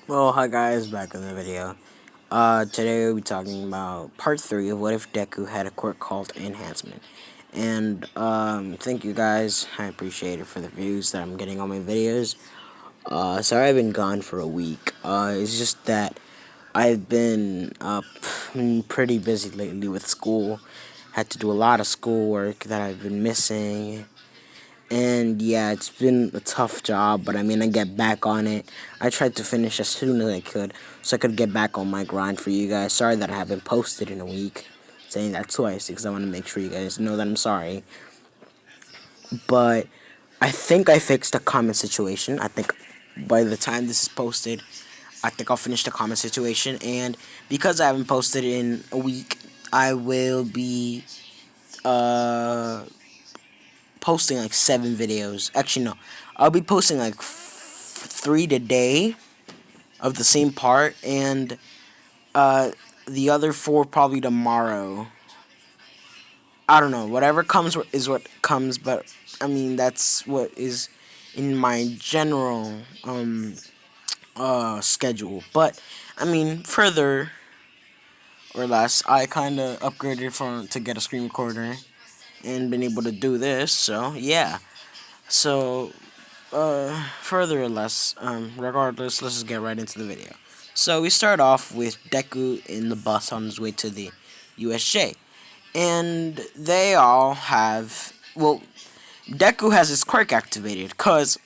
Well, hi guys, back in the video. Today we'll be talking about part 3 of what if Deku had a quirk called enhancement. And, thank you guys, I appreciate it for the views that I'm getting on my videos. Sorry I've been gone for a week. It's just that I've been, pretty busy lately with school. Had to do a lot of schoolwork that I've been missing. And yeah, it's been a tough job, but I mean, I get back on it. I tried to finish as soon as I could, so I could get back on my grind for you guys. Sorry that I haven't posted in a week. Saying that twice because I want to make sure you guys know that I'm sorry. But I think I fixed the comment situation. I think by the time this is posted, I think I'll finish the comment situation. And because I haven't posted in a week, I will be posting like 7 videos. Actually, no. I'll be posting like 3 today of the same part, and the other 4 probably tomorrow. I don't know. Whatever comes is what comes, but I mean that's what is in my general schedule. But I mean, further or less, I kind of upgraded to get a screen recorder and been able to do this. So yeah. So further or less, regardless, let's just get right into the video. So we start off with Deku in the bus on his way to the USJ. And they all have, well, Deku has his quirk activated, because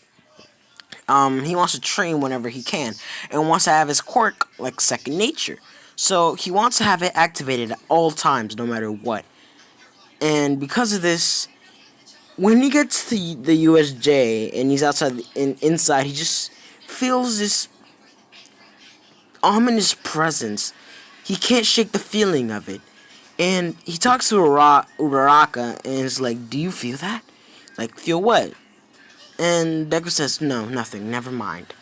he wants to train whenever he can, and wants to have his quirk like second nature. So he wants to have it activated at all times, no matter what. And because of this, when he gets to the USJ and he's outside and inside, he just feels this ominous presence. He can't shake the feeling of it. And he talks to Uraraka and is like, "Do you feel that? Like, feel what?" And Deku says, "No, nothing, never mind."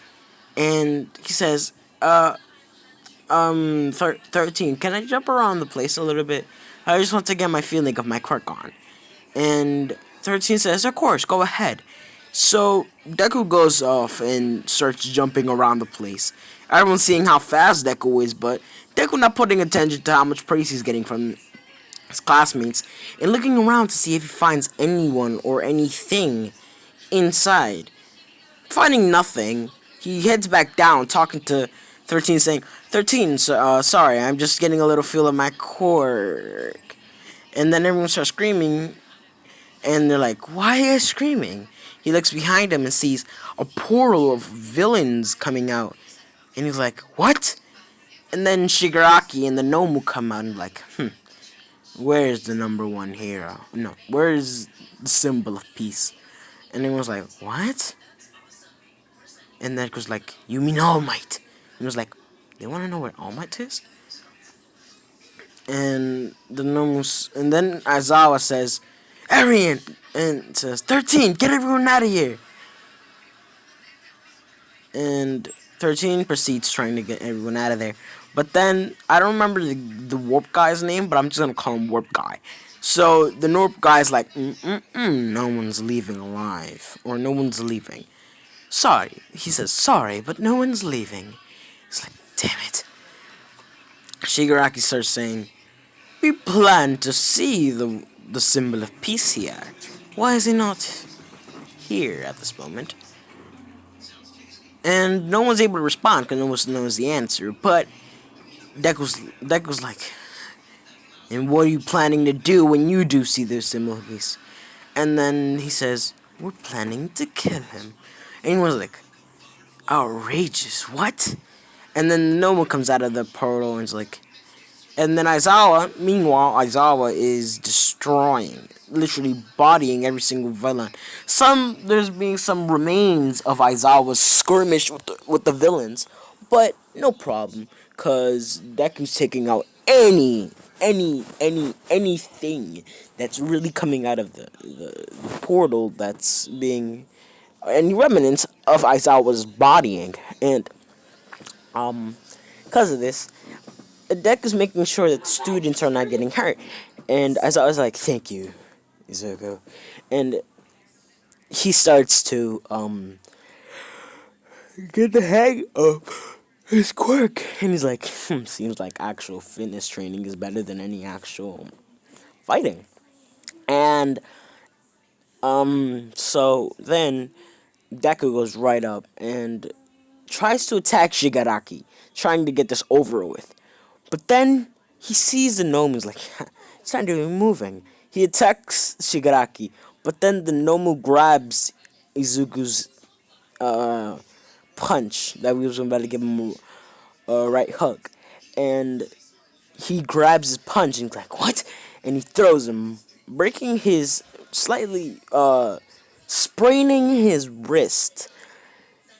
And he says, 13, can I jump around the place a little bit? I just want to get my feeling of my quirk on." And 13 says, "Of course, go ahead." So Deku goes off and starts jumping around the place. Everyone's seeing how fast Deku is, but Deku not putting attention to how much praise he's getting from his classmates and looking around to see if he finds anyone or anything inside. Finding nothing, he heads back down, talking to 13, saying, "13, sorry, I'm just getting a little feel of my quirk." And then everyone starts screaming, and they're like, "Why are you screaming?" He looks behind him and sees a portal of villains coming out. And he's like, "What?" And then Shigaraki and the Nomu come out and like, where's the number one hero? No, where's the symbol of peace? And everyone's like, "What?" And then goes like, "You mean All Might?" And he was like, "They want to know where All Might is?" And the Nomus, and then Aizawa says, "Arian," and says, "13, get everyone out of here." And 13 proceeds trying to get everyone out of there. But then, I don't remember the warp guy's name, but I'm just going to call him Warp Guy. So, the warp guy's like, no one's leaving alive. Or no one's leaving. Sorry. He says, "Sorry, but no one's leaving." It's like, damn it. Shigaraki starts saying, "We plan to see the symbol of peace here. Why is he not here at this moment?" And no one's able to respond because no one knows the answer. But Deku's like, "And what are you planning to do when you do see the symbol of peace?" And then he says, "We're planning to kill him." And he was like, "Outrageous, what?" And then no one comes out of the portal and is like, and then meanwhile, Aizawa is destroying, literally bodying every single villain. There's being some remains of Aizawa's skirmish with the villains, but no problem, cause Deku's taking out anything that's really coming out of the portal that's being, any remnants of Aizawa's bodying, and because of this, the deck is making sure that students are not getting hurt. And as I was like, "Thank you, Izuku." And he starts to get the hang of his quirk. And he's like, seems like actual fitness training is better than any actual fighting. And so then Deku goes right up and tries to attack Shigaraki, trying to get this over with. But then he sees the Nomu. He's like, it's not even moving. He attacks Shigaraki, but then the Nomu grabs Izuku's punch that we was about to give him a right hook, and he grabs his punch and he's like, what? And he throws him, breaking his slightly spraining his wrist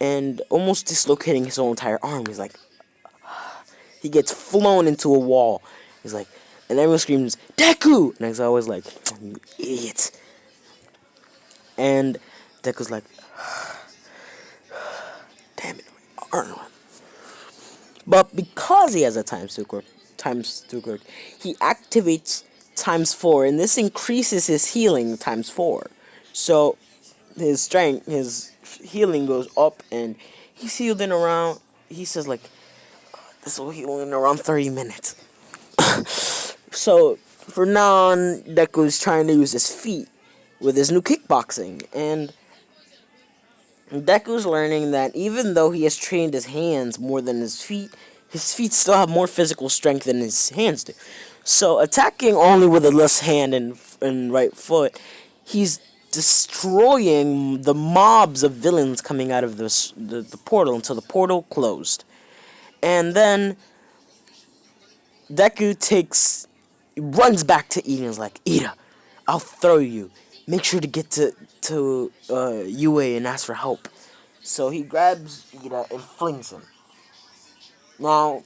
and almost dislocating his whole entire arm. He's like, he gets flown into a wall. He's like, and everyone screams, Deku! And I was like, you idiot. And Deku's like, damn it, my arm. But because he has a times two quirk, he activates times 4, and this increases his healing times 4. So his strength, his healing goes up, and he's healed in around. He says like, this will heal in around 30 minutes. So for now on, Deku is trying to use his feet with his new kickboxing, and Deku's learning that even though he has trained his hands more than his feet still have more physical strength than his hands do. So attacking only with a left hand and right foot, he's destroying the mobs of villains coming out of the portal until the portal closed. And then Deku runs back to Ida and is like, Ida, I'll throw you. Make sure to get to UA and ask for help. So he grabs Ida and flings him. Now,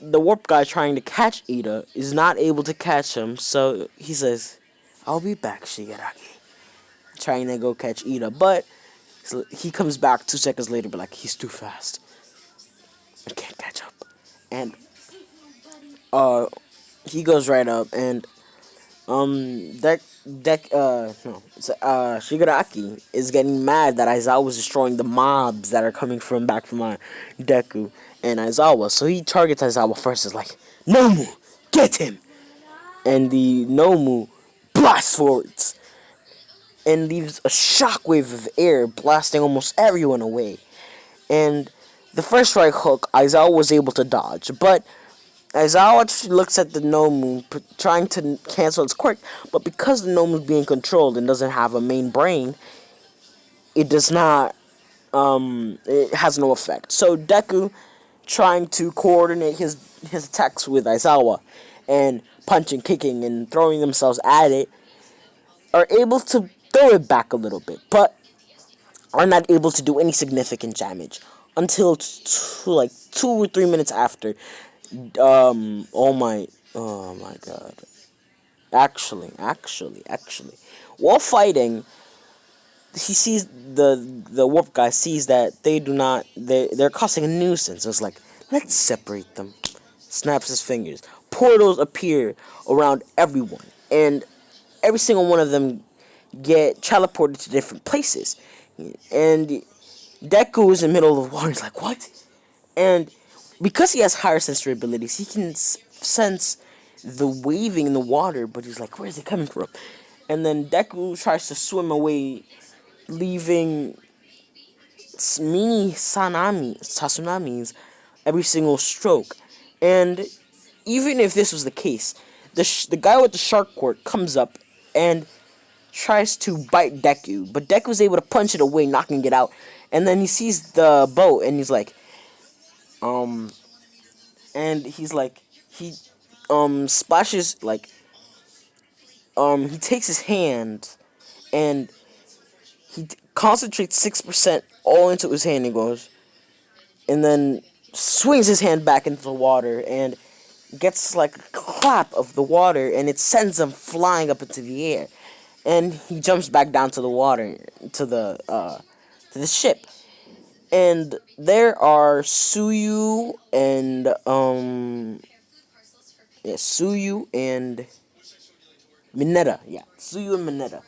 the warp guy trying to catch Ida is not able to catch him, so he says, I'll be back, Shigaraki. Trying to go catch Ida, but he comes back 2 seconds later, but like, he's too fast. I can't catch up. And he goes right up, and Shigaraki is getting mad that Aizawa was destroying the mobs that are coming back from Deku and Aizawa. So he targets Aizawa first. Is like, Nomu, get him! And the Nomu blasts forwards and leaves a shockwave of air blasting almost everyone away. And the first right hook, Aizawa was able to dodge, but Aizawa looks at the Nomu, trying to cancel its quirk, but because the Nomu is being controlled and doesn't have a main brain, it does not, it has no effect. So Deku, trying to coordinate his attacks with Aizawa, and punching, kicking, and throwing themselves at it, are able to throw it back a little bit, but are not able to do any significant damage until like 2 or 3 minutes after. Oh my god. Actually, while fighting, he sees the warp guy sees that they're causing a nuisance. So it's like, let's separate them. Snaps his fingers. Portals appear around everyone, and every single one of them get teleported to different places. And Deku is in the middle of the water. He's like, what? And because he has higher sensory abilities, he can sense the waving in the water, but he's like, where is it coming from? And then Deku tries to swim away, leaving mini tsunamis every single stroke. And even if this was the case, the guy with the shark quirk comes up and tries to bite Deku, but Deku's able to punch it away, knocking it out. And then he sees the boat, and he's like, and he's like, he splashes, like, he takes his hand and he concentrates 6% all into his hand and goes, and then swings his hand back into the water and gets like a clap of the water, and it sends him flying up into the air, and he jumps back down to the water, to the ship. And there are Suyu and Suyu and Mineta. Yeah, Suyu and Mineta.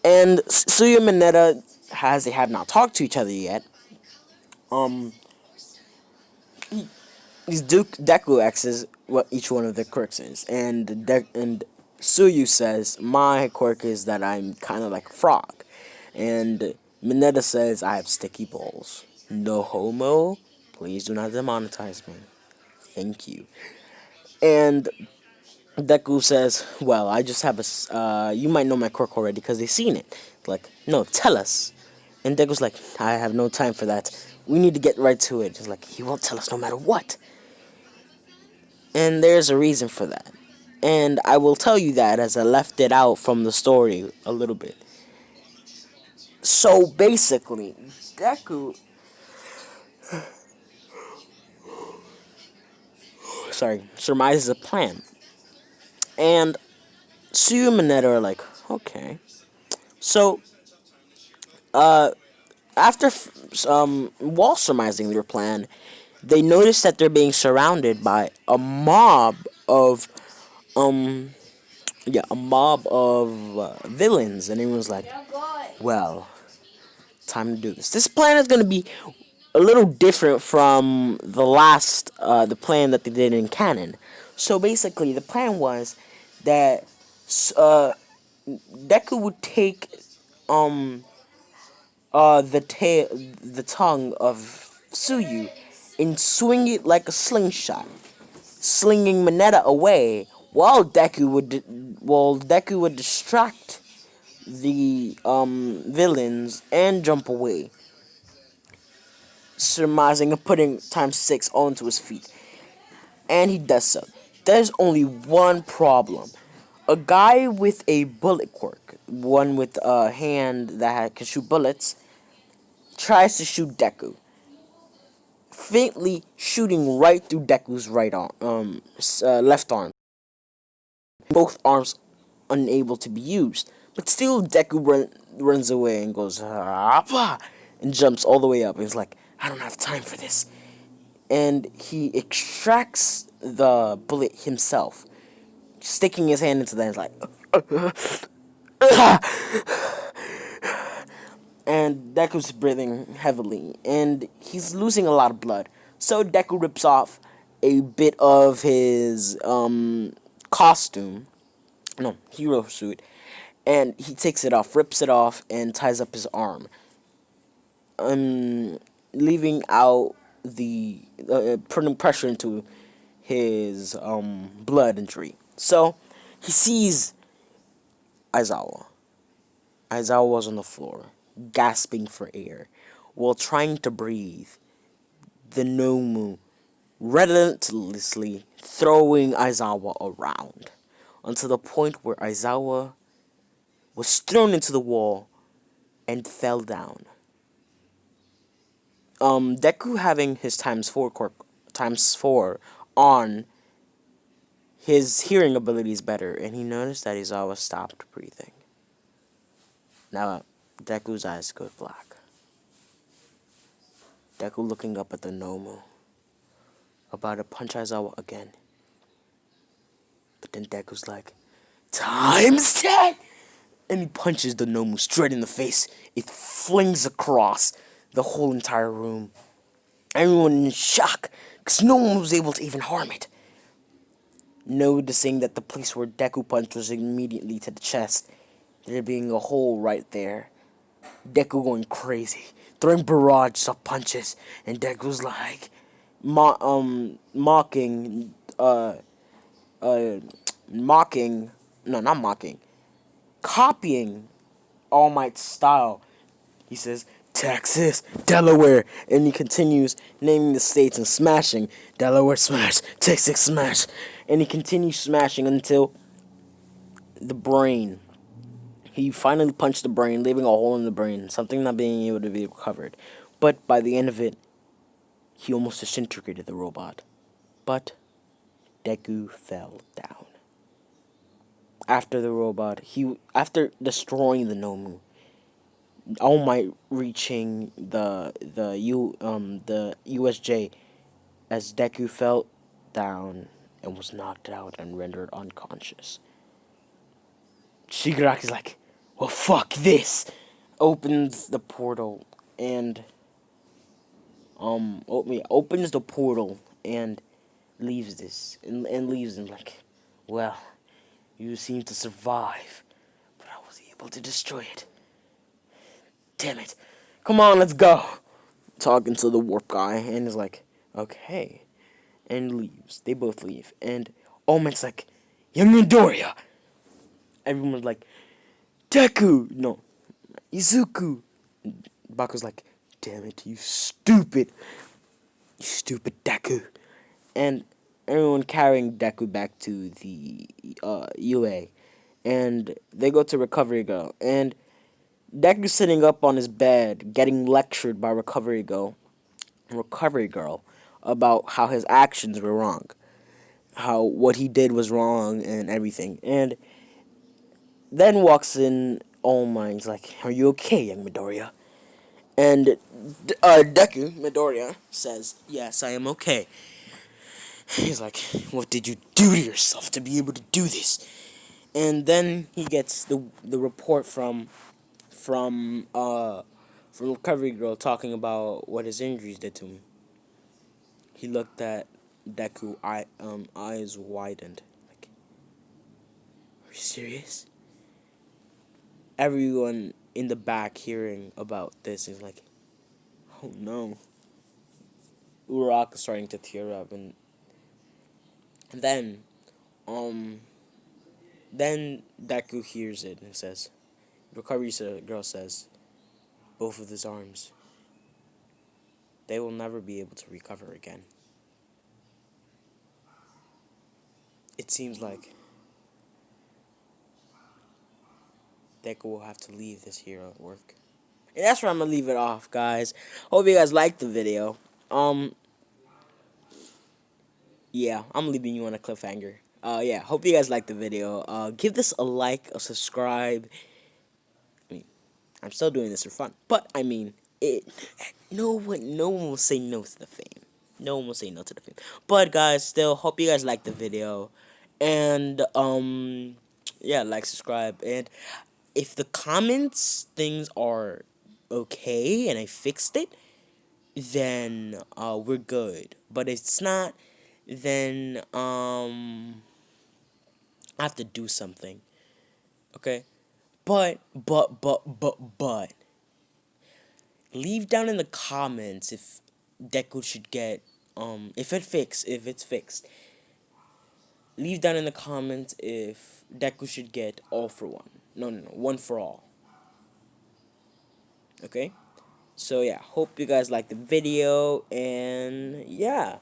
And Suyu and Mineta they have not talked to each other yet. Deku asks what each one of the quirks is, and Suyu says my quirk is that I'm kind of like a frog, and Mineta says I have sticky balls. No homo. Please do not demonetize me. Thank you. And Deku says, "Well, I just have you might know my quirk already because they've seen it." Like, no, tell us. And Deku's like, "I have no time for that. We need to get right to it." He's like, "He won't tell us no matter what." And there's a reason for that. And I will tell you that as I left it out from the story a little bit. So basically, Deku, surmises a plan. And Suyu and Mineta are like, okay. So, after while surmising their plan, they notice that they're being surrounded by a mob of um villains, and everyone's like, well, time to do this. This plan is going to be a little different from the plan that they did in canon. So basically, the plan was that uh, Deku would take um the tongue of Suyu and swing it like a slingshot, slinging Mineta away while Deku would distract the villains and jump away, surmising and putting times 6 onto his feet. And he does so. There's only one problem. A guy with a bullet quirk, one with a hand that can shoot bullets, tries to shoot Deku, faintly shooting right through Deku's left arm. Both arms unable to be used, but still Deku runs away and goes and jumps all the way up. He's like, I don't have time for this, and he extracts the bullet himself, sticking his hand into that. He's like, and Deku's breathing heavily, and he's losing a lot of blood. So Deku rips off a bit of his costume, no, hero suit, and he takes it off, rips it off, and ties up his arm, leaving out putting pressure into his blood injury. So he sees Aizawa. Aizawa was on the floor, gasping for air, while trying to breathe. The Nomu relentlessly throwing Aizawa around, until the point where Aizawa was thrown into the wall and fell down. Deku having his times 4 on, his hearing ability is better, and he noticed that Aizawa stopped breathing. Now, Deku's eyes go black. Deku looking up at the Nomu, about to punch Aizawa again. But then Deku's like, times 10! And he punches the Nomu straight in the face. It flings across the whole entire room. Everyone in shock, because no one was able to even harm it. Noticing that the place where Deku punched was immediately to the chest, there being a hole right there. Deku going crazy, throwing barrages of punches, and Deku's like, copying All Might's style. He says, Texas, Delaware, and he continues naming the states and smashing. Delaware smash, Texas smash, and he continues smashing until the brain. He finally punched the brain, leaving a hole in the brain, something not being able to be recovered. But by the end of it, he almost disintegrated the robot. But Deku fell down. After destroying the Nomu, All Might reaching the USJ as Deku fell down and was knocked out and rendered unconscious. Shigaraki's like, well, fuck this! Opens the portal, and opens the portal and leaves this and leaves him like, well, you seem to survive, but I was able to destroy it. Damn it! Come on, let's go. Talking to the warp guy, and he's like, okay, and leaves. They both leave, and All Might's like, young Midoriya. Everyone's like, Deku, no, Izuku. Baku's like, damn it, you stupid Deku. And everyone carrying Deku back to the UA. And they go to Recovery Girl. And Deku's sitting up on his bed, getting lectured by Recovery Girl about how his actions were wrong. How what he did was wrong and everything. And then walks in All Might's like, are you okay, young Midoriya? And Deku, Midoriya, says, yes, I am okay. He's like, what did you do to yourself to be able to do this? And then he gets the report from Recovery Girl talking about what his injuries did to him. He looked at Deku, eyes widened. Like, are you serious? Everyone in the back hearing about this is like, oh no. Uraraka is starting to tear up, and then, then Deku hears it and says, Recovery Girl says, both of his arms, they will never be able to recover again. It seems like Deku will have to leave this hero at work. And that's where I'm gonna leave it off, guys. Hope you guys liked the video. Yeah, I'm leaving you on a cliffhanger. Yeah, hope you guys liked the video. Give this a like, a subscribe. I mean, I'm still doing this for fun, but I mean, no one will say no to the fame. No one will say no to the fame. But guys, still hope you guys liked the video, and yeah, like, subscribe, and if the comments things are okay and I fixed it, then we're good. But if it's not, then I have to do something. Okay? But leave down in the comments if Deku should get if it's fixed. Leave down in the comments if Deku should get all for one. No, one for all. Okay? So yeah, hope you guys like the video, and yeah,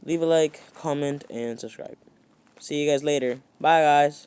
leave a like, comment, and subscribe. See you guys later. Bye, guys.